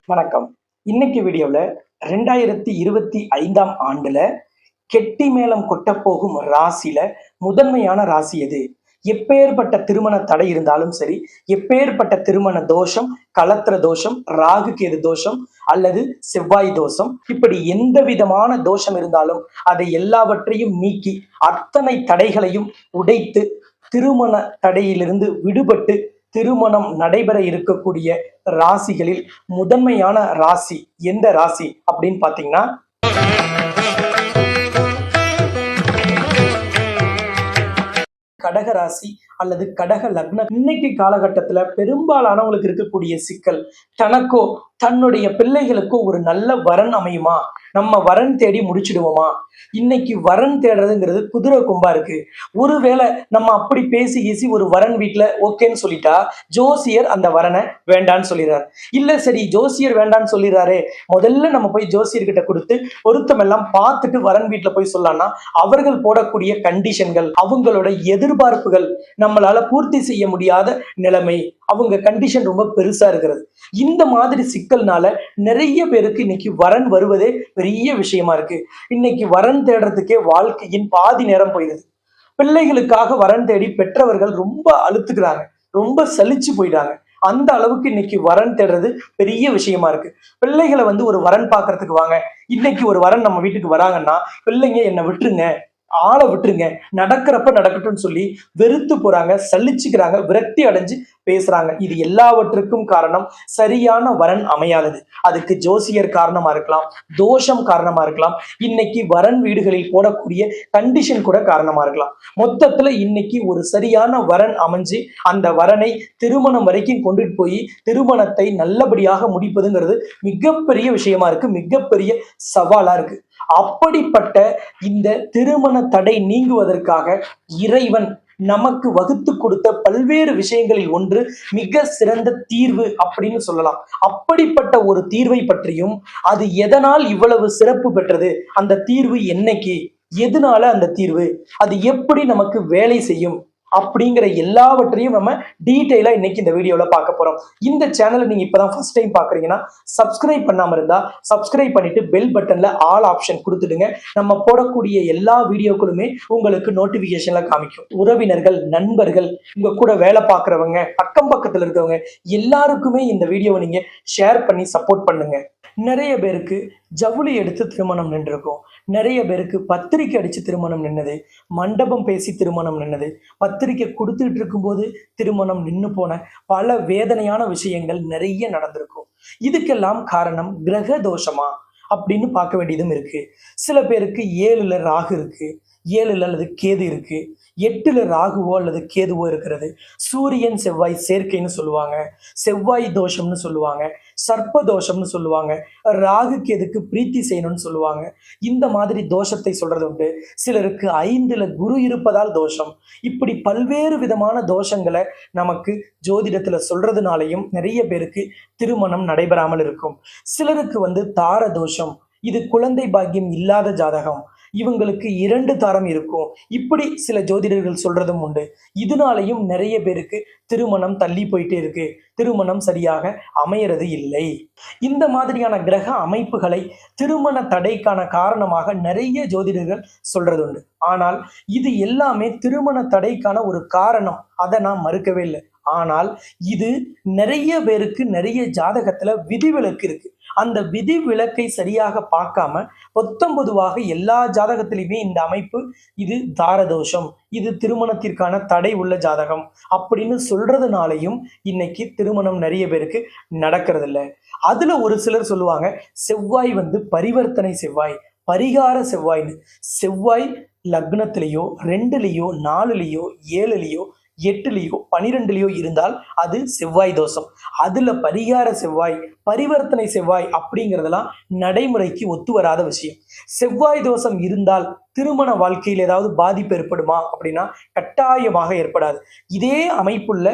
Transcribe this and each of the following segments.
வணக்கம். இன்னைக்கு வீடியோல 2025ஆம் ஆண்டுல கெட்டி மேளம் கொட்டப் போகும் ராசியில முதன்மையான ராசி எது? எப்பேற்பட்ட திருமண தடை இருந்தாலும் சரி, எப்பேற்பட்ட திருமண தோஷம், களத்திர தோஷம், ராகு கேது தோஷம் அல்லது செவ்வாய் தோஷம், இப்படி எந்த விதமான தோஷம் இருந்தாலும் அதை எல்லாவற்றையும் நீக்கி அத்தனை தடைகளையும் உடைத்து திருமண தடையிலிருந்து விடுபட்டு திருமணம் நடைபெற இருக்கக்கூடிய ராசிகளில் முதன்மையான ராசி எந்த ராசி அப்படின்னு பாத்தீங்கன்னா கடக ராசி அல்லது கடக லக்னம். இன்னைக்கு காலகட்டத்துல பெரும்பாலானவங்களுக்கு இருக்கக்கூடிய சிக்கல், தனக்கோ தன்னுடைய பிள்ளைகளுக்கோ ஒரு நல்ல வரன் அமையுமா, நம்ம வரன் தேடி முடிச்சிடுவோமா. இன்னைக்கு வரன் தேடுறதுங்கிறது குதிரை கொம்பா இருக்கு. ஒருவேளை நம்ம அப்படி பேசி ஒரு வரன் வீட்டுல ஓகேன்னு சொல்லிட்டா ஜோசியர் அந்த வரனை வேண்டான்னு சொல்லிடுறாரு. இல்ல சரி ஜோசியர் வேண்டான்னு சொல்லிடுறாரு, முதல்ல நம்ம போய் ஜோசியர் கிட்ட கொடுத்து பொருத்தம் எல்லாம் பார்த்துட்டு வரன் வீட்டுல போய் சொல்லலாம்னா அவர்கள் போடக்கூடிய கண்டிஷன்கள், அவங்களோட எதிர்பார்ப்புகள் நம்மளால பூர்த்தி செய்ய முடியாத நிலைமை, அவங்க கண்டிஷன் ரொம்ப பெருசா இருக்கிறது. இந்த மாதிரி சிக்கல்னால நிறைய பேருக்கு இன்னைக்கு வரன் வருவதே பெரிய விஷயமா இருக்கு. இன்னைக்கு வரன் தேடுறதுக்கே வாழ்க்கையின் பாதி நேரம் போயிடுது. பிள்ளைகளுக்காக வரன் தேடி பெற்றவர்கள் ரொம்ப அழுத்துக்கிறாங்க, ரொம்ப சலிச்சு போயிட்டாங்க. அந்த அளவுக்கு இன்னைக்கு வரன் தேடுறது பெரிய விஷயமா இருக்கு. பிள்ளைகளை ஒரு வரன் பார்க்கறதுக்கு வாங்க, இன்னைக்கு ஒரு வரன் நம்ம வீட்டுக்கு வராங்கன்னா பிள்ளைங்க என்னை விட்டுருங்க, ஆளை விட்டுருங்க, நடக்கிறப்ப நடக்கட்டும்னு சொல்லி வெறுத்து போறாங்க, சலிச்சுக்கிறாங்க, விரக்தி அடைஞ்சு பேசுறாங்க. இது எல்லாவற்றுக்கும் காரணம் சரியான வரன் அமையாதது. அதுக்கு ஜோசியர் காரணமா இருக்கலாம், தோஷம் காரணமா இருக்கலாம், இன்னைக்கு வரன் வீடுகளில் போடக்கூடிய கண்டிஷன் கூட காரணமா இருக்கலாம். மொத்தத்துல இன்னைக்கு ஒரு சரியான வரன் அமைஞ்சு அந்த வரனை திருமணம் வரைக்கும் கொண்டுட்டு போய் திருமணத்தை நல்லபடியாக முடிப்பதுங்கிறது மிகப்பெரிய விஷயமா இருக்கு, மிகப்பெரிய சவாலா இருக்கு. அப்படிப்பட்ட இந்த திருமண தடை நீங்குவதற்காக இறைவன் நமக்கு வகுத்து கொடுத்த பல்வேறு விஷயங்களில் ஒன்று மிக சிறந்த தீர்வு அப்படின்னு சொல்லலாம். அப்படிப்பட்ட ஒரு தீர்வை பற்றியும், அது எதனால் இவ்வளவு சிறப்பு பெற்றது, அந்த தீர்வு என்னைக்கு, எதனால அந்த தீர்வு, அது எப்படி நமக்கு வேலை செய்யும் அப்படிங்கிற எல்லாவற்றையும் நம்ம டீட்டெயிலா இன்னைக்கு இந்த வீடியோல பார்க்க போறோம். இந்த சேனலை நீங்க இப்பதான் ஃபர்ஸ்ட் டைம் பாக்குறீங்கன்னா சப்ஸ்கிரைப் பண்ணாம இருந்தா சப்ஸ்கிரைப் பண்ணிட்டு பெல் பட்டன்ல ஆல் ஆப்ஷன் கொடுத்துடுங்க. நம்ம போடக்கூடிய எல்லா வீடியோக்களுமே உங்களுக்கு நோட்டிபிகேஷன்ல காமிக்கும். உறவினர்கள், நண்பர்கள், உங்க கூட வேலை பார்க்கறவங்க, அக்கம் பக்கத்துல இருக்கவங்க எல்லாருக்குமே இந்த வீடியோவை நீங்க ஷேர் பண்ணி சப்போர்ட் பண்ணுங்க. நிறைய பேருக்கு ஜவுளி எடுத்து திருமணம் நின்றுருக்கும், நிறைய பேருக்கு பத்திரிக்கை அடிச்சு திருமணம் நின்னது, மண்டபம் பேசி திருமணம் நின்னது, பத்திரிக்கை கொடுத்துட்டு இருக்கும்போது திருமணம் நின்று போன பல வேதனையான விஷயங்கள் நிறைய நடந்திருக்கும். இதுக்கெல்லாம் காரணம் கிரக தோஷமா அப்படின்னு பார்க்க வேண்டியதும் இருக்கு. சில பேருக்கு 7ல ராகு இருக்கு, 7ல அல்லது கேது இருக்கு, 8ல ராகுவோ அல்லது கேதுவோ இருக்கிறது. சூரியன் செவ்வாய் சேர்க்கைன்னு சொல்லுவாங்க, செவ்வாய் தோஷம்னு சொல்லுவாங்க, சர்ப்ப தோஷம்னு சொல்லுவாங்க, ராகு கேதுக்கு பிரீத்தி செய்யணும்னு சொல்லுவாங்க. இந்த மாதிரி தோஷத்தை சொல்றது உண்டு. சிலருக்கு 5ல குரு இருப்பதால் தோஷம். இப்படி பல்வேறு விதமான தோஷங்களை நமக்கு ஜோதிடத்துல சொல்றதுனாலையும் நிறைய பேருக்கு திருமணம் நடைபெறாமல் இருக்கும். சிலருக்கு தார தோஷம், இது குழந்தை பாக்கியம் இல்லாத ஜாதகம், இவங்களுக்கு 2 தாரம் இருக்கும், இப்படி சில ஜோதிடர்கள் சொல்றதும் உண்டு. இதனாலையும் நிறைய பேருக்கு திருமணம் தள்ளி போயிட்டே இருக்கு, திருமணம் சரியாக அமையறது இல்லை. இந்த மாதிரியான கிரக அமைப்புகளை திருமண தடைக்கான காரணமாக நிறைய ஜோதிடர்கள் சொல்றது உண்டு. ஆனால் இது எல்லாமே திருமண தடைக்கான ஒரு காரணம், அதை நான் மறுக்கவே இல்லை. ஆனால் இது நிறைய பேருக்கு நிறைய ஜாதகத்துல விதிவிலக்கு இருக்கு. அந்த விதிவிலக்கை சரியாக பார்க்காம பொதுவாக எல்லா ஜாதகத்திலையுமே இந்த அமைப்பு இது தாரதோஷம், இது திருமணத்திற்கான தடை உள்ள ஜாதகம் அப்படின்னு சொல்றதுனாலையும் இன்னைக்கு திருமணம் நிறைய பேருக்கு நடக்கிறது இல்லை. அதுல ஒரு சிலர் சொல்லுவாங்க செவ்வாய் பரிவர்த்தனை செவ்வாய், பரிகார செவ்வாய்னு. செவ்வாய் லக்னத்திலேயோ 2லயோ 4லயோ 7லயோ 8லயோ 12லயோ இருந்தால் அது செவ்வாய் தோஷம். அதுல பரிகார செவ்வாய், பரிவர்த்தனை செவ்வாய் அப்படிங்கிறதெல்லாம் நடைமுறைக்கு ஒத்து வராத விஷயம். செவ்வாய் தோஷம் இருந்தால் திருமண வாழ்க்கையில் ஏதாவது பாதிப்பு ஏற்படுமா அப்படின்னா கட்டாயமாக ஏற்படாது. இதே அமைப்புள்ள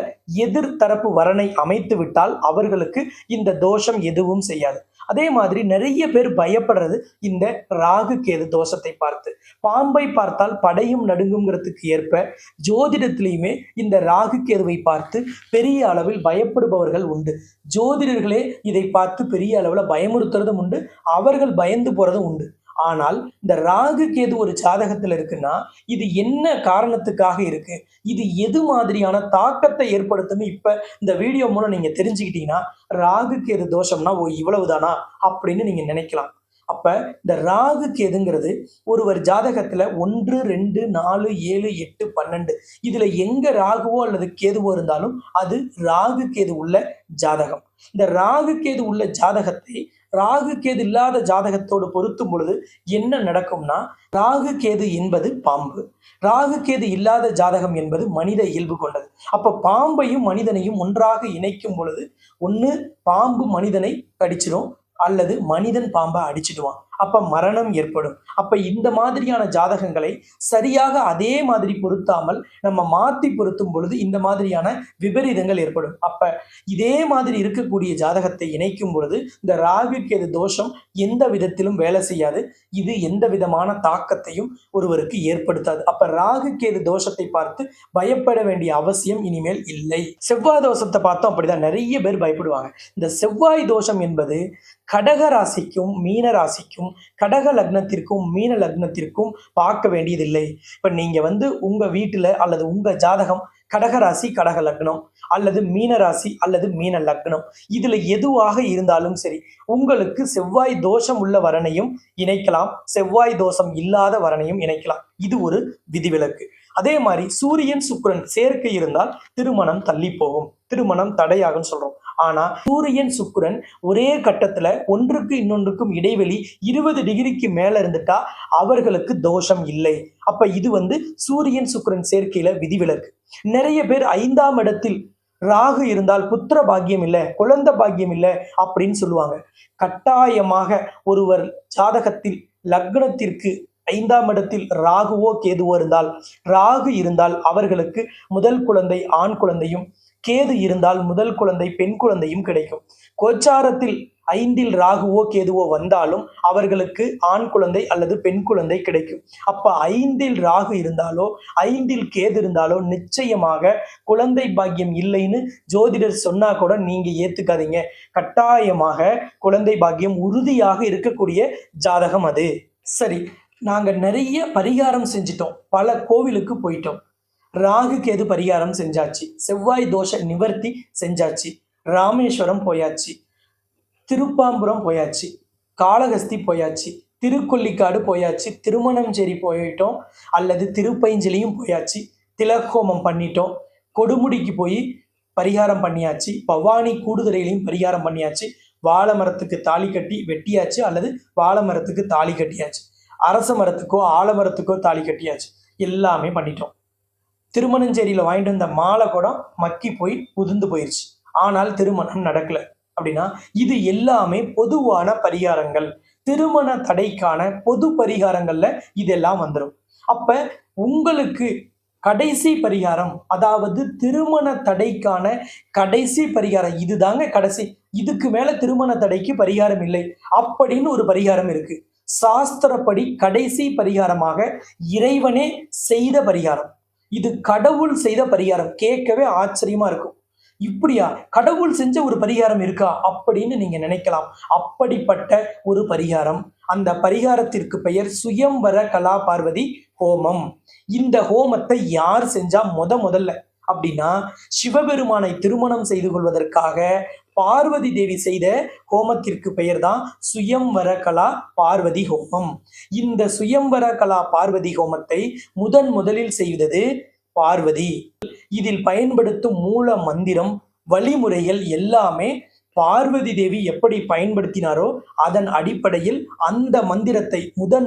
எதிர்த்தரப்பு வரனை அமைத்து விட்டால் அவர்களுக்கு இந்த தோஷம் எதுவும் செய்யாது. அதே மாதிரி நிறைய பேர் பயப்படுறது இந்த ராகு கேது தோஷத்தை பார்த்து. பாம்பை பார்த்தால் படையும் நடுங்குங்கிறதுக்கு ஏற்ப ஜோதிடத்திலையுமே இந்த ராகு கேதுவை பார்த்து பெரிய அளவில் பயப்படுபவர்கள் உண்டு. ஜோதிடர்களே இதை பார்த்து பெரிய அளவில் பயமுறுத்துறதும் உண்டு, அவர்கள் பயந்து போறதும் உண்டு. ஆனால் இந்த ராகு கேது ஒரு ஜாதகத்துல இருக்குன்னா இது என்ன காரணத்துக்காக இருக்கு, இது எது மாதிரியான தாக்கத்தை ஏற்படுத்தும்னு இப்ப இந்த வீடியோ மூலம் நீங்க தெரிஞ்சுக்கிட்டீங்கன்னா ராகு கேது தோஷம்னா ஓ இவ்வளவுதானா அப்படின்னு நீங்க நினைக்கலாம். அப்ப இந்த ராகு கேதுங்கிறது ஒருவர் ஜாதகத்துல 1, 2, 4, 7, 8, 12 இதுல எங்க ராகுவோ அல்லது கேதுவோ இருந்தாலும் அது ராகு கேது உள்ள ஜாதகம். இந்த ராகு கேது உள்ள ஜாதகத்தை ராகு கேது இல்லாத ஜாதகத்தோடு பொருத்தும் பொழுது என்ன நடக்கும்னா, ராகு கேது என்பது பாம்பு, ராகு கேது இல்லாத ஜாதகம் என்பது மனித இயல்பு கொண்டது. அப்ப பாம்பையும் மனிதனையும் ஒன்றாக இணைக்கும் பொழுது ஒண்ணு பாம்பு மனிதனை கடிச்சிடும் அல்லது மனிதன் பாம்பை அடிச்சிடுவான், அப்ப மரணம் ஏற்படும். அப்ப இந்த மாதிரியான ஜாதகங்களை சரியாக அதே மாதிரி பொருத்தாமல் நம்ம மாத்தி பொருத்தும் பொழுது இந்த மாதிரியான விபரீதங்கள் ஏற்படும். அப்ப இதே மாதிரி இருக்கக்கூடிய ஜாதகத்தை இணைக்கும் பொழுது இந்த ராகு கேது தோஷம் எந்த விதத்திலும் வேலை செய்யாது, இது எந்த விதமான தாக்கத்தையும் ஒருவருக்கு ஏற்படுத்தாது. அப்ப ராகு கேது தோஷத்தை பார்த்து பயப்பட வேண்டிய அவசியம் இனிமேல் இல்லை. செவ்வாய் தோஷத்தை பார்த்தோம் அப்படிதான் நிறைய பேர் பயப்படுவாங்க. இந்த செவ்வாய் தோஷம் என்பது கடக ராசிக்கும் மீன ராசிக்கும் கடக லக்னத்திற்கும் மீன லக்னத்திற்கும் பார்க்க வேண்டியதில்லை. இப்ப நீங்க உங்க வீட்டுல அல்லது உங்க ஜாதகம் கடக ராசி கடக லக்னம் அல்லது மீன ராசி அல்லது மீன லக்னம் இதுல எதுவாக இருந்தாலும் சரி உங்களுக்கு செவ்வாய் தோஷம் உள்ள வரனையும் இணைக்கலாம், செவ்வாய் தோஷம் இல்லாத வரனையும் இணைக்கலாம். இது ஒரு விதிவிலக்கு. அதே மாதிரி சூரியன் சுக்கிரன் சேர்க்கை இருந்தால் திருமணம் தள்ளி போகும், திருமணம் தடையாகும் சொல்றோம். ஆனா சூரியன் சுக்கிரன் ஒரே கட்டத்துல ஒன்றுக்கு இன்னொன்றுக்கும் இடைவெளி 20 டிகிரிக்கு மேல இருந்துட்டா அவர்களுக்கு தோஷம் இல்லை. அப்ப இது சூரியன் சுக்கிரன் சேர்க்கையில விதிவிலக்கு. நிறைய பேர் 5ஆம் இடத்தில் ராகு இருந்தால் புத்திர பாக்கியம் இல்லை, குழந்தை பாக்கியம் இல்லை அப்படின்னு சொல்லுவாங்க. கட்டாயமாக ஒருவர் ஜாதகத்தில் லக்னத்திற்கு 5ஆம் இடத்தில் ராகுவோ கேதுவோ இருந்தால், ராகு இருந்தால் அவர்களுக்கு முதல் குழந்தை ஆண் குழந்தையும், கேது இருந்தால் முதல் குழந்தை பெண் குழந்தையும் கிடைக்கும். கோச்சாரத்தில் 5இல் ராகுவோ கேதுவோ வந்தாலும் அவர்களுக்கு ஆண் குழந்தை அல்லது பெண் குழந்தை கிடைக்கும். அப்ப 5இல் ராகு இருந்தாலோ 5இல் கேது இருந்தாலோ நிச்சயமாக குழந்தை பாக்கியம் இல்லைன்னு ஜோதிடர் சொன்னா கூட நீங்க ஏத்துக்காதீங்க. கட்டாயமாக குழந்தை பாக்கியம் உறுதியாக இருக்கக்கூடிய ஜாதகம் அது. சரி, நாங்க நிறைய பரிகாரம் செஞ்சிட்டோம், பல கோவிலுக்கு போயிட்டோம், ராகு கேது பரிகாரம் செஞ்சாச்சு, செவ்வாய் தோஷ நிவர்த்தி செஞ்சாச்சு, ராமேஸ்வரம் போயாச்சு, திருப்பாம்புரம் போயாச்சு, காளகஸ்தி போயாச்சு, திருக்கொல்லிக்காடு போயாச்சு, திருமணஞ்சேரி போயிட்டோம் அல்லது திருப்பைஞ்சலியும் போயாச்சு, திலகோமம் பண்ணிட்டோம், கொடுமுடிக்கு போய் பரிகாரம் பண்ணியாச்சு, பவானி கூடுதுறையிலையும் பரிகாரம் பண்ணியாச்சு, வாழை மரத்துக்கு தாலி கட்டி வெட்டியாச்சு அல்லது வாழை மரத்துக்கு தாலி கட்டியாச்சு, அரச மரத்துக்கோ ஆலமரத்துக்கோ தாலி கட்டியாச்சு, எல்லாமே பண்ணிட்டோம். திருமணஞ்சேரியில வாங்கிட்டு வந்த மாலை கூட மக்கி போய் உதிர்ந்து போயிருச்சு, ஆனால் திருமணம் நடக்கல. அப்படின்னா இது எல்லாமே பொதுவான பரிகாரங்கள். திருமண தடைக்கான பொது பரிகாரங்கள்ல இதெல்லாம் வந்துடும். அப்ப உங்களுக்கு கடைசி பரிகாரம், அதாவது திருமண தடைக்கான கடைசி பரிகாரம் இதுதாங்க கடைசி, இதுக்கு மேல திருமண தடைக்கு பரிகாரம் இல்லை அப்படின்னு ஒரு பரிகாரம் இருக்கு. சாஸ்திரப்படி கடைசி பரிகாரமாக இறைவனே செய்த பரிகாரம், இது கடவுள் செய்த பரிகாரம். கேட்கவே ஆச்சரியமா இருக்கும், இப்படியா கடவுள் செஞ்ச ஒரு பரிகாரம் இருக்கா அப்படின்னு நீங்க நினைக்கலாம். அப்படிப்பட்ட ஒரு பரிகாரம், அந்த பரிகாரத்திற்கு பெயர் சுயம்வர கலா பார்வதி ஹோமம். இந்த ஹோமத்தை யார் செஞ்சா முதல்ல அப்படின்னா சிவபெருமானை திருமணம் செய்து கொள்வதற்காக பார்வதி தேவி செய்த ஹோமத்திற்கு பெயர் தான் சுயம்வர கலா பார்வதி ஹோமம். இந்த சுயம்வர கலா பார்வதி ஹோமத்தை முதலில் செய்தது பார்வதி. இதில் பயன்படுத்தும் மூல மந்திரம் வழிமுறைகள் எல்லாமே பார்வதி தேவி எப்படி பயன்படுத்தினாரோ அதன் அடிப்படையில் அந்த மந்திரத்தை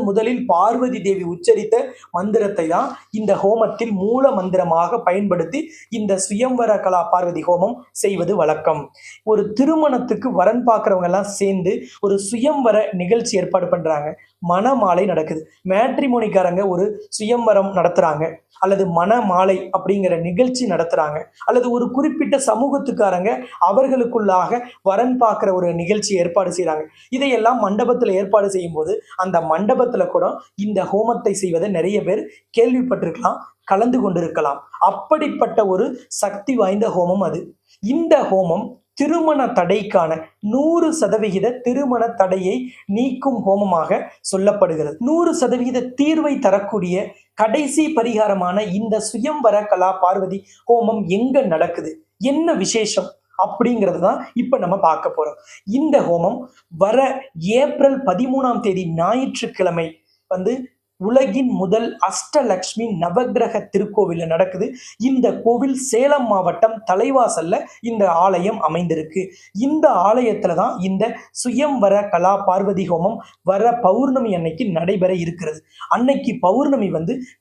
முதலில் பார்வதி தேவி உச்சரித்த மந்திரத்தை தான் இந்த ஹோமத்தில் மூல மந்திரமாக பயன்படுத்தி இந்த சுயம்வர கலா பார்வதி ஹோமம் செய்வது வழக்கம். ஒரு திருமணத்துக்கு வரன் பார்க்குறவங்க எல்லாம் சேர்ந்து ஒரு சுயம்வர நிகழ்ச்சி ஏற்பாடு பண்றாங்க. மணமாலை நடக்குது. மேட்ரிமோனிக்காரங்க ஒரு சுயம்வரம் நடத்துறாங்க, அல்லது மணமாலை அப்படிங்கிற நிகழ்ச்சி நடத்துறாங்க, அல்லது ஒரு குறிப்பிட்ட சமூகத்துக்காரங்க அவர்களுக்குள்ளாக வரன் பார்க்குற ஒரு நிகழ்ச்சி ஏற்பாடு செய்கிறாங்க. இதையெல்லாம் மண்டபத்தில் ஏற்பாடு செய்யும் போது அந்த மண்டபத்தில் கூட இந்த ஹோமத்தை செய்வதை நிறைய பேர் கேள்விப்பட்டிருக்கலாம், கலந்து கொண்டிருக்கலாம். அப்படிப்பட்ட ஒரு சக்தி வாய்ந்த ஹோமம் அது. இந்த ஹோமம் திருமண தடைக்கான 100% திருமண தடையை நீக்கும் ஹோமமாக சொல்லப்படுகிறது. 100% தீர்வை தரக்கூடிய கடைசி பரிகாரமான இந்த சுயம்வர கலா பார்வதி ஹோமம் எங்க நடக்குது, என்ன விசேஷம் அப்படிங்கிறது தான் இப்ப நம்ம பார்க்க போறோம். இந்த ஹோமம் வர ஏப்ரல் 13ஆம் தேதி ஞாயிற்றுக்கிழமை உலகின் முதல் அஷ்டலக்ஷ்மி நவகிரக திருக்கோவில் நடக்குது. இந்த கோவில் சேலம் மாவட்டம் தலைவாசல்ல இந்த ஆலயம் அமைந்திருக்கு. இந்த ஆலயத்துல தான் இந்த சுயம்வர கலா பார்வதி ஹோமம் வர பௌர்ணமி அன்னைக்கு நடைபெற இருக்கிறது. அன்னைக்கு பௌர்ணமி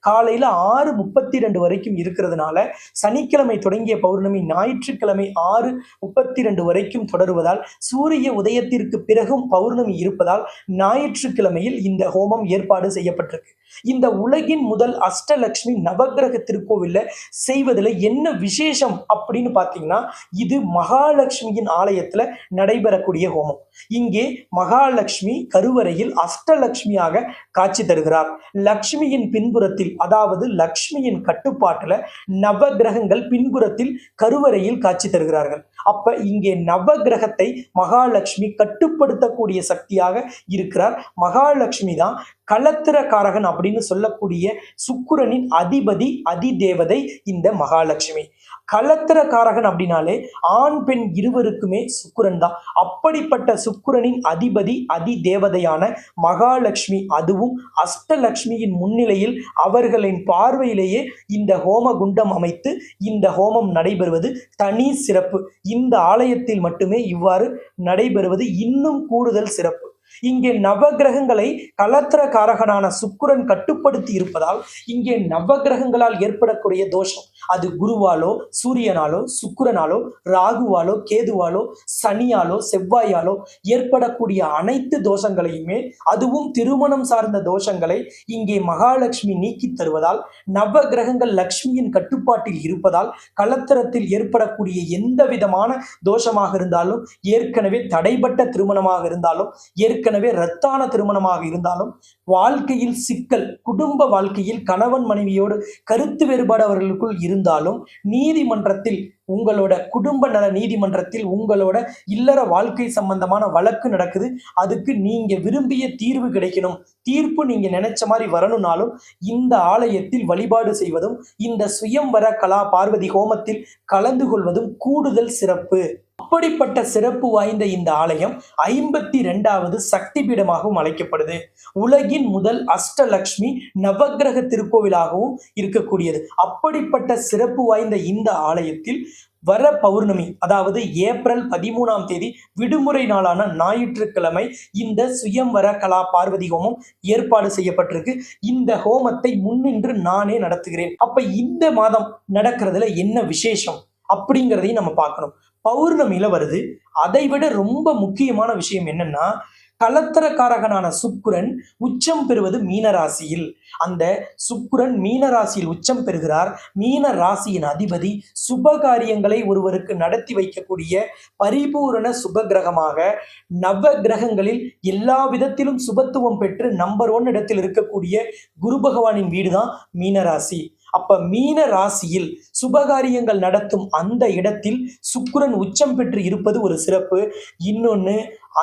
காலையில 6:32 வரைக்கும் இருக்கிறதுனால சனிக்கிழமை தொடங்கிய பௌர்ணமி ஞாயிற்றுக்கிழமை 6:32 வரைக்கும் தொடருவதால் சூரிய உதயத்திற்கு பிறகும் பௌர்ணமி இருப்பதால் ஞாயிற்றுக்கிழமையில் இந்த ஹோமம் ஏற்பாடு செய்யப்பட்டிருக்கு. இந்த உலகின் முதல் அஷ்டலக்ஷ்மி நவகிரக திருக்கோவில்ல செய்வதில் என்ன விசேஷம் அப்படின்னு பார்த்தீங்கன்னா, இது மகாலட்சுமியின் ஆலயத்துல நடைபெறக்கூடிய ஹோமம். இங்கே மகாலட்சுமி கருவறையில் அஷ்டலக்ஷ்மியாக காட்சி தருகிறார். லக்ஷ்மியின் பின்புறத்தில், அதாவது லக்ஷ்மியின் கட்டுப்பாட்டுல நவகிரகங்கள் பின்புறத்தில் கருவறையில் காட்சி தருகிறார்கள். அப்ப இங்கே நவகிரகத்தை மகாலட்சுமி கட்டுப்படுத்தக்கூடிய சக்தியாக இருக்கிறார். மகாலட்சுமி தான் களத்திரக்காரகன் அப்படின்னு சொல்லக்கூடிய சுக்கிரனின் அதிபதி, அதிதேவதை இந்த மகாலட்சுமி. களத்திரக்காரகன் அப்படின்னாலே ஆண் பெண் இருவருக்குமே சுக்கிரன் தான். அப்படிப்பட்ட சுக்கிரனின் அதிபதி, அதிதேவதையான மகாலட்சுமி, அதுவும் அஷ்டலக்ஷ்மியின் முன்னிலையில் அவர்களின் பார்வையிலேயே இந்த ஹோம குண்டம் அமைத்து இந்த ஹோமம் நடைபெறுவது தனி சிறப்பு. இந்த ஆலயத்தில் மட்டுமே இவ்வாறு நடைபெறுவது இன்னும் கூடுதல் சிறப்பு. இங்கே நவகிரகங்களை களத்திரக்காரகனான சுக்கிரன் கட்டுப்படுத்தி இருப்பதால் இங்கே நவகிரகங்களால் ஏற்படக்கூடிய தோஷம், அது குருவாலோ, சூரியனாலோ, சுக்கிரனாலோ, ராகுவாலோ, கேதுவாலோ, சனியாலோ, செவ்வாயாலோ ஏற்படக்கூடிய அனைத்து தோஷங்களையுமே, அதுவும் திருமணம் சார்ந்த தோஷங்களை இங்கே மகாலட்சுமி நீக்கி தருவதால், நவகிரகங்கள் லக்ஷ்மியின் கட்டுப்பாட்டில் இருப்பதால் களத்திரத்தில் ஏற்படக்கூடிய எந்த விதமான தோஷமாக இருந்தாலும், ஏற்கனவே தடைபட்ட திருமணமாக இருந்தாலும், ஏற்கனவே ரத்தான திருமணமாக இருந்தாலும், வாழ்க்கையில் சிக்கல், குடும்ப வாழ்க்கையில் கணவன் மனைவியோடு கருத்து வேறுபாடு அவர்களுக்குள் இருந்தாலும், நீதிமன்றத்தில் உங்களோட குடும்ப நல நீதிமன்றத்தில் உங்களோட இல்லற வாழ்க்கை சம்பந்தமான வழக்கு நடக்குது, அதுக்கு நீங்க விரும்பிய தீர்வு கிடைக்கணும், தீர்ப்பு நீங்க நினைச்ச மாதிரி வரணும்னாலும் இந்த ஆலயத்தில் வழிபாடு செய்வதும் இந்த சுயம்வர கலா பார்வதி ஹோமத்தில் கலந்து கொள்வதும் கூடுதல் சிறப்பு. அப்படிப்பட்ட சிறப்பு வாய்ந்த இந்த ஆலயம் 52வது சக்தி பீடமாகவும் அழைக்கப்படுது. உலகின் முதல் அஷ்டலக்ஷ்மி நவகிரக திருக்கோவிலாகவும் இருக்கக்கூடியது. அப்படிப்பட்ட சிறப்பு வாய்ந்த இந்த ஆலயத்தில் வர பௌர்ணமி, அதாவது ஏப்ரல் 13ஆம் தேதி விடுமுறை நாளான ஞாயிற்றுக்கிழமை இந்த சுயம்வர கலா பார்வதி ஹோமம் ஏற்பாடு செய்யப்பட்டிருக்கு. இந்த ஹோமத்தை முன்னின்று நானே நடத்துகிறேன். அப்ப இந்த மாதம் நடக்கிறதுல என்ன விசேஷம் அப்படிங்கிறதையும் நம்ம பார்க்கணும். பௌர்ணமியில வருது. அதை விட ரொம்ப முக்கியமான விஷயம் என்னன்னா, களத்திரக்காரகனான சுக்கிரன் உச்சம் பெறுவது மீனராசியில். அந்த சுக்கிரன் மீனராசியில் உச்சம் பெறுகிறார். மீன ராசியின் அதிபதி சுபகாரியங்களை ஒருவருக்கு நடத்தி வைக்கக்கூடிய பரிபூரண சுபகிரகமாக, நவ கிரகங்களில் எல்லா விதத்திலும் சுபத்துவம் பெற்று நம்பர் 1 இடத்தில் இருக்கக்கூடிய குரு பகவானின் வீடுதான் மீனராசி. அப்ப மீன ராசியில் சுபகாரியங்கள் நடத்தும் அந்த இடத்தில் சுக்கிரன் உச்சம் பெற்று இருப்பது ஒரு சிறப்பு. இன்னொன்னு,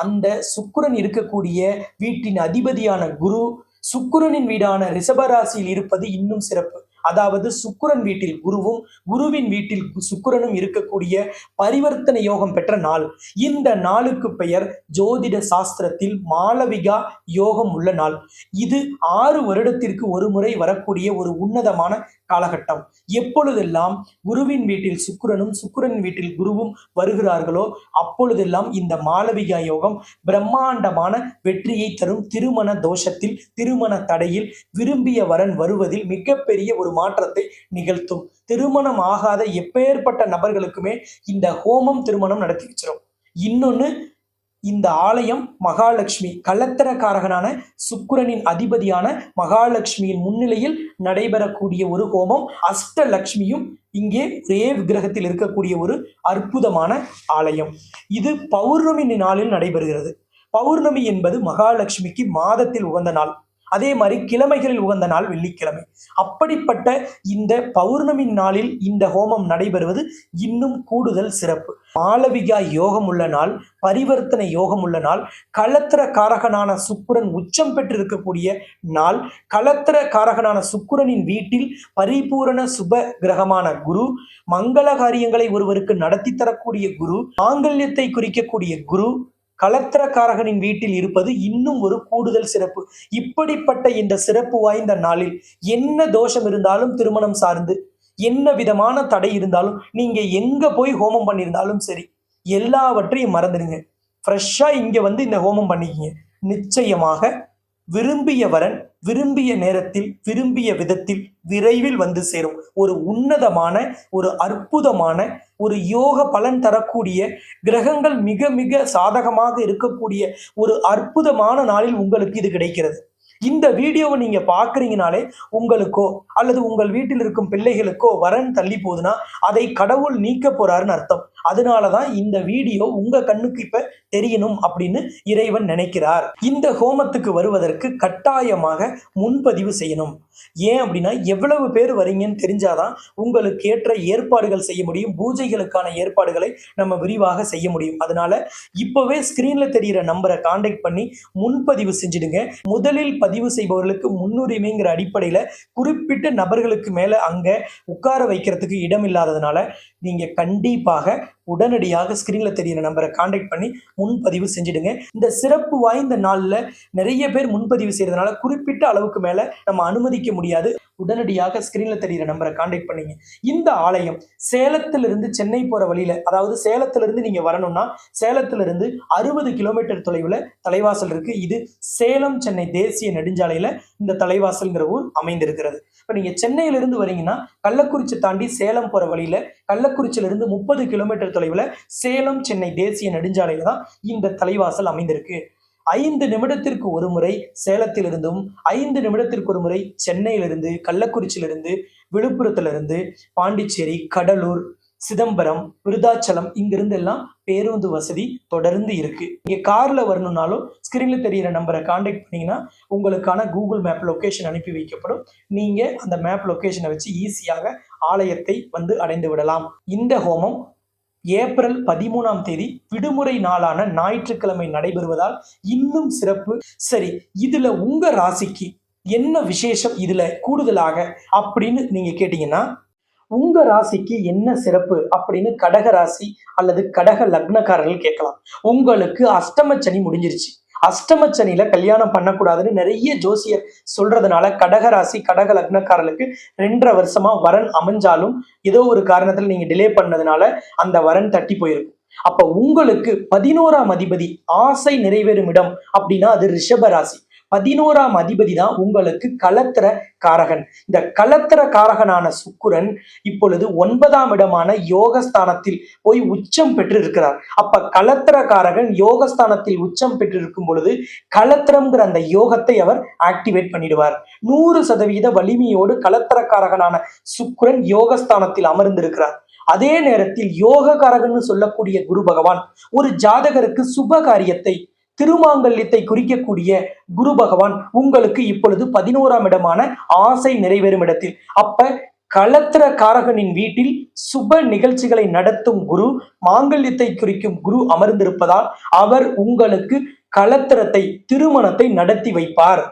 அந்த சுக்கிரன் இருக்கக்கூடிய வீட்டின் அதிபதியான குரு சுக்கிரனின் வீடான ரிஷபராசியில் இருப்பது இன்னும் சிறப்பு. அதாவது சுக்கிரன் வீட்டில் குருவும் குருவின் வீட்டில் சுக்கிரனும் இருக்கக்கூடிய பரிவர்த்தனை யோகம் பெற்ற நாள். இந்த நாளுக்கு பெயர் ஜோதிட சாஸ்திரத்தில் மாளவிகா யோகம் உள்ள நாள். இது 6 வருடத்திற்கு ஒரு முறை வரக்கூடிய ஒரு உன்னதமான காலகட்டம். எப்பொழுதெல்லாம் குருவின் வீட்டில் சுக்கிரனும் சுக்கிரனின் வீட்டில் குருவும் வருகிறார்களோ அப்பொழுதெல்லாம் இந்த மாளவிகா யோகம் பிரம்மாண்டமான வெற்றியை தரும். திருமண தோஷத்தில், திருமண தடையில், விரும்பிய வரன் வருவதில் மிகப்பெரிய ஒரு மாற்றத்தை நிகழ்த்தும். திருமணம் ஆகாத எப்பேற்பட்ட நபர்களுக்குமே இந்த ஹோமம் திருமணம் நடத்தி வச்சிரும். இன்னொன்னு, இந்த ஆலயம் மகாலட்சுமி கலத்திரக்காரகனான சுக்கிரனின் அதிபதியான மகாலட்சுமியின் முன்னிலையில் நடைபெறக்கூடிய ஒரு ஹோமம். அஷ்டலட்சுமியும் இங்கே ஒரே விக்கிரகத்தில் இருக்கக்கூடிய ஒரு அற்புதமான ஆலயம். இது பௌர்ணமி நாளில் நடைபெறுகிறது. பௌர்ணமி என்பது மகாலட்சுமிக்கு மாதத்தில் உகந்த நாள். அதே மாதிரி கிழமைகளில் உகந்த நாள் வெள்ளிக்கிழமை. அப்படிப்பட்ட இந்த பௌர்ணமி நாளில் இந்த ஹோமம் நடைபெறுவது இன்னும் கூடுதல் சிறப்பு. மாளவிகா யோகம் உள்ள நாள், பரிவர்த்தனை யோகம் உள்ள நாள், களத்திர காரகனான சுக்கிரன் உச்சம் பெற்றிருக்கக்கூடிய நாள், களத்திர காரகனான சுக்கிரனின் வீட்டில் பரிபூரண சுப கிரகமான குரு, மங்கள காரியங்களை ஒருவருக்கு நடத்தி தரக்கூடிய குரு, மாங்கல்யத்தை குறிக்கக்கூடிய குரு களத்திரக்காரகனின் வீட்டில் இருப்பது இன்னும் ஒரு கூடுதல் சிறப்பு. இப்படிப்பட்ட இந்த சிறப்பு வாய்ந்த நாளில் என்ன தோஷம் இருந்தாலும், திருமணம் சார்ந்து என்ன விதமான தடை இருந்தாலும், நீங்க எங்க போய் ஹோமம் பண்ணியிருந்தாலும் சரி, எல்லாவற்றையும் மறந்துடுங்க. ஃப்ரெஷ்ஷா இங்க வந்து இந்த ஹோமம் பண்ணிக்கிங்க. நிச்சயமாக விரும்பிய வரன் விரும்பிய நேரத்தில், விரும்பிய விதத்தில் விரைவில் வந்து சேரும். ஒரு உன்னதமான, ஒரு அற்புதமான, ஒரு யோக பலன் தரக்கூடிய, கிரகங்கள் மிக மிக சாதகமாக இருக்கக்கூடிய ஒரு அற்புதமான நாளில் உங்களுக்கு இது கிடைக்கிறது. இந்த வீடியோவை நீங்க பாக்குறீங்கனாலே உங்களுக்கோ அல்லது உங்கள் வீட்டில் இருக்கும் பிள்ளைகளுக்கோ வரன் தள்ளி போகுதுன்னா அதை கடவுள் நீக்க போறாருன்னு அர்த்தம். அதனாலதான் இந்த வீடியோ உங்க கண்ணுக்கு இப்ப தெரியணும் அப்படின்னு இறைவன் நினைக்கிறார். இந்த ஹோமத்துக்கு வருவதற்கு கட்டாயமாக முன்பதிவு செய்யணும். ஏன் அப்படின்னா, எவ்வளவு பேர் வரீங்கன்னு தெரிஞ்சாதான் உங்களுக்கு ஏற்ற ஏற்பாடுகள் செய்ய முடியும். பூஜைகளுக்கான ஏற்பாடுகளை நம்ம விரிவாக செய்ய முடியும். அதனால இப்பவே ஸ்கிரீன்ல தெரிகிற நம்பரை கான்டாக்ட் பண்ணி முன்பதிவு செஞ்சிடுங்க. முதலில் பதிவு செய்பவர்களுக்கு முன்னுரிமைங்கிற அடிப்படையில குறிப்பிட்ட நபர்களுக்கு மேல அங்க உட்கார வைக்கிறதுக்கு இடம் இல்லாததுனால நீங்க கண்டிப்பாக உடனடியாக ஸ்கிரீன்ல தெரிகிற நம்பரை கான்டாக்ட் பண்ணி முன்பதிவு செஞ்சிடுங்க. இந்த சிறப்பு வாய்ந்த நாள்ல நிறைய பேர் முன்பதிவு செய்யறதுனால குறிப்பிட்ட அளவுக்கு மேல நம்ம அனுமதிக்க முடியாது. உடனடியாக ஸ்கிரீன்ல தெரிகிற நம்பரை கான்டாக்ட் பண்ணீங்க. இந்த ஆலயம் சேலத்திலிருந்து சென்னை போற வழியில, அதாவது சேலத்திலிருந்து நீங்க வரணும்னா சேலத்திலிருந்து 60 கிலோமீட்டர் தொலைவுல தலைவாசல் இருக்கு. இது சேலம் சென்னை தேசிய நெடுஞ்சாலையில இந்த தலைவாசல்ங்கிற ஊர் அமைந்திருக்கிறது. இப்ப நீங்க சென்னையிலிருந்து வரீங்கன்னா கள்ளக்குறிச்சி தாண்டி சேலம் போற வழியில கள்ளக்குறிச்சியிலிருந்து 30 கிலோமீட்டர் தொலைவுல சேலம் சென்னை தேசிய நெடுஞ்சாலையில தான் இந்த தலைவாசல் அமைந்திருக்கு. 5 நிமிடத்திற்கு ஒரு முறை சேலத்திலிருந்தும் 5 நிமிடத்திற்கு ஒரு முறை சென்னையிலிருந்து, கள்ளக்குறிச்சியிலிருந்து, விழுப்புரத்திலிருந்து, பாண்டிச்சேரி, கடலூர், சிதம்பரம், விருதாச்சலம் இங்கிருந்து எல்லாம் பேருந்து வசதி தொடர்ந்து இருக்கு. நீங்க கார்ல வரணும்னாலும் ஸ்கிரீன்ல தெரிகிற நம்பரை கான்டாக்ட் பண்ணீங்கன்னா உங்களுக்கான கூகுள் மேப் லொகேஷன் அனுப்பி வைக்கப்படும். நீங்க அந்த மேப் லொகேஷனை வச்சு ஈஸியாக ஆலயத்தை வந்து அடைந்து விடலாம். இந்த ஹோமம் ஏப்ரல் 13ஆம் தேதி விடுமுறை நாளான ஞாயிற்றுக்கிழமை நடைபெறுவதால் இன்னும் சிறப்பு. சரி, இதுல உங்க ராசிக்கு என்ன விசேஷம் இதுல கூடுதலாக அப்படின்னு நீங்க கேட்டீங்கன்னா, உங்க ராசிக்கு என்ன சிறப்பு அப்படின்னு கடக ராசி அல்லது கடக லக்னக்காரர்கள் கேட்கலாம். உங்களுக்கு அஷ்டம சனி முடிஞ்சிருச்சு. அஷ்டம சனியில கல்யாணம் பண்ணக்கூடாதுன்னு நிறைய ஜோசியர் சொல்றதுனால கடக ராசி கடக லக்னக்காரர்களுக்கு 2.5 வருஷமா வரன் அமைஞ்சாலும் ஏதோ ஒரு காரணத்துல நீங்க டிலே பண்ணதுனால அந்த வரன் தட்டி போயிருக்கும். அப்ப உங்களுக்கு 11ஆம் அதிபதி ஆசை நிறைவேறும் இடம் அப்படின்னா அது ரிஷப ராசி. 11ஆம் அதிபதி தான் உங்களுக்கு களத்திர காரகன். இந்த களத்திர காரகனான சுக்கிரன் இப்பொழுது 9ஆம் இடமான யோகஸ்தானத்தில் போய் உச்சம் பெற்று இருக்கிறார். அப்ப களத்திர காரகன் யோகஸ்தானத்தில் உச்சம் பெற்று இருக்கும் பொழுது களத்திரம்ங்கிற அந்த யோகத்தை அவர் ஆக்டிவேட் பண்ணிடுவார். 100% வலிமையோடு களத்திர காரகனான சுக்கிரன் யோகஸ்தானத்தில் அமர்ந்திருக்கிறார். அதே நேரத்தில் யோக காரகன்னு சொல்லக்கூடிய குரு பகவான் ஒரு ஜாதகருக்கு சுப காரியத்தை, திருமாங்கல்யத்தை குறிக்கக்கூடிய குரு பகவான் உங்களுக்கு இப்பொழுது 11ஆம் இடமான ஆசை நிறைவேறும் இடத்தில். அப்ப களத்திர காரகனின் வீட்டில் சுப நிகழ்ச்சிகளை நடத்தும் குரு, மாங்கல்யத்தை குறிக்கும் குரு அமர்ந்திருப்பதால் அவர் உங்களுக்கு களத்திரத்தை, திருமணத்தை நடத்தி வைப்பார்.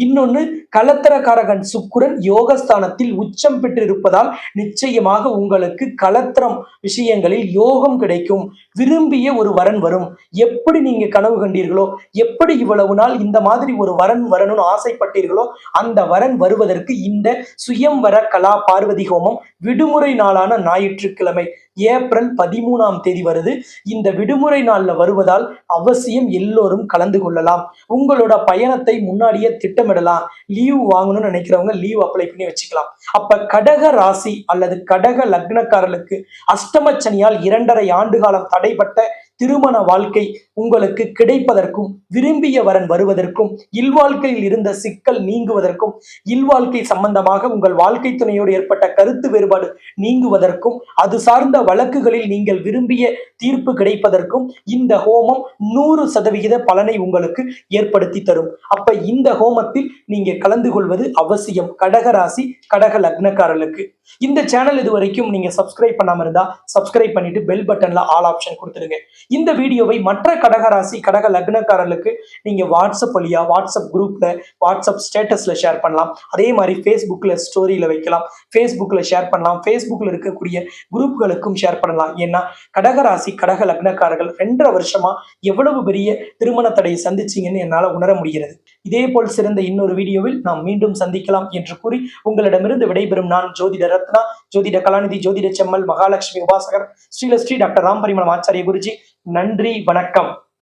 இன்னொன்னு கலத்திரக்காரகன் சுக்கிரன் யோகஸ்தானத்தில் உச்சம் பெற்றிருப்பதால் நிச்சயமாக உங்களுக்கு கலத்திரம் விஷயங்களில் யோகம் கிடைக்கும். விரும்பிய ஒரு வரன் வரும். எப்படி நீங்க கனவு கண்டீர்களோ, எப்படி இவ்வளவு நாள் இந்த மாதிரி ஒரு வரன் வரணும்னு ஆசைப்பட்டீர்களோ, அந்த வரன் வருவதற்கு இந்த சுயம்வர கலா பார்வதி ஹோமம் விடுமுறை நாளான ஞாயிற்றுக்கிழமை ஏப்ரல் 13ஆம் தேதி வருது. இந்த விடுமுறை நாள்ல வருவதால் அவசியம் எல்லோரும் கலந்து கொள்ளலாம். உங்களோட பயணத்தை முன்னாடியே திட்டமிடலாம். லீவ் வாங்கணும்னு நினைக்கிறவங்க லீவ் அப்ளை பண்ணி வச்சுக்கலாம். அப்ப கடக ராசி அல்லது கடக லக்னக்காரர்களுக்கு அஷ்டம சனியால் 2.5 ஆண்டு காலம் தடைப்பட்ட திருமண வாழ்க்கை உங்களுக்கு கிடைப்பதற்கும், விரும்பிய வரன் வருவதற்கும், இல்வாழ்க்கையில் இருந்த சிக்கல் நீங்குவதற்கும், இல்வாழ்க்கை சம்பந்தமாக உங்கள் வாழ்க்கை துணையோடு ஏற்பட்ட கருத்து வேறுபாடு நீங்குவதற்கும், அது சார்ந்த வழக்குகளில் நீங்கள் விரும்பிய தீர்ப்பு கிடைப்பதற்கும் இந்த ஹோமம் 100% பலனை உங்களுக்கு ஏற்படுத்தி தரும். அப்ப இந்த ஹோமத்தில் நீங்க கலந்து கொள்வது அவசியம். கடகராசி கடக லக்னக்காரர்களுக்கு இந்த சேனல் இது வரைக்கும் நீங்க சப்ஸ்கிரைப் பண்ணாம இருந்தா சப்ஸ்கிரைப் பண்ணிட்டு பெல் பட்டன்ல ஆல் ஆப்ஷன் கொடுத்துருங்க. இந்த வீடியோவை மற்ற கடகராசி கடக லக்னக்காரர்களுக்கு நீங்க வாட்ஸ்அப் வழியா, வாட்ஸ்அப் குரூப்ல, வாட்ஸ்அப் ஸ்டேட்டஸ்ல ஷேர் பண்ணலாம். அதே மாதிரி ஃபேஸ்புக்ல ஸ்டோரியில வைக்கலாம், ஃபேஸ்புக்ல ஷேர் பண்ணலாம், ஃபேஸ்புக்ல இருக்கக்கூடிய குரூப்களுக்கும் ஷேர் பண்ணலாம். ஏன்னா கடகராசி கடக லக்னக்காரர்கள் 2.5 வருஷமா எவ்வளவு பெரிய திருமண தடையை சந்திச்சீங்கன்னு என்னால உணர முடிகிறது. இதே போல் சிறந்த இன்னொரு வீடியோவில் நாம் மீண்டும் சந்திக்கலாம் என்று கூறி உங்களிடமிருந்து விடைபெறும் நான் ஜோதிட ரத்னா, ஜோதிட கலாநிதி, ஜோதிட செம்மல், மகாலட்சுமி உபாசகர், ஸ்ரீலஸ்ரீ டாக்டர் ராம் பரிமளம் ஆச்சாரிய குருஜி. நன்றி, வணக்கம்.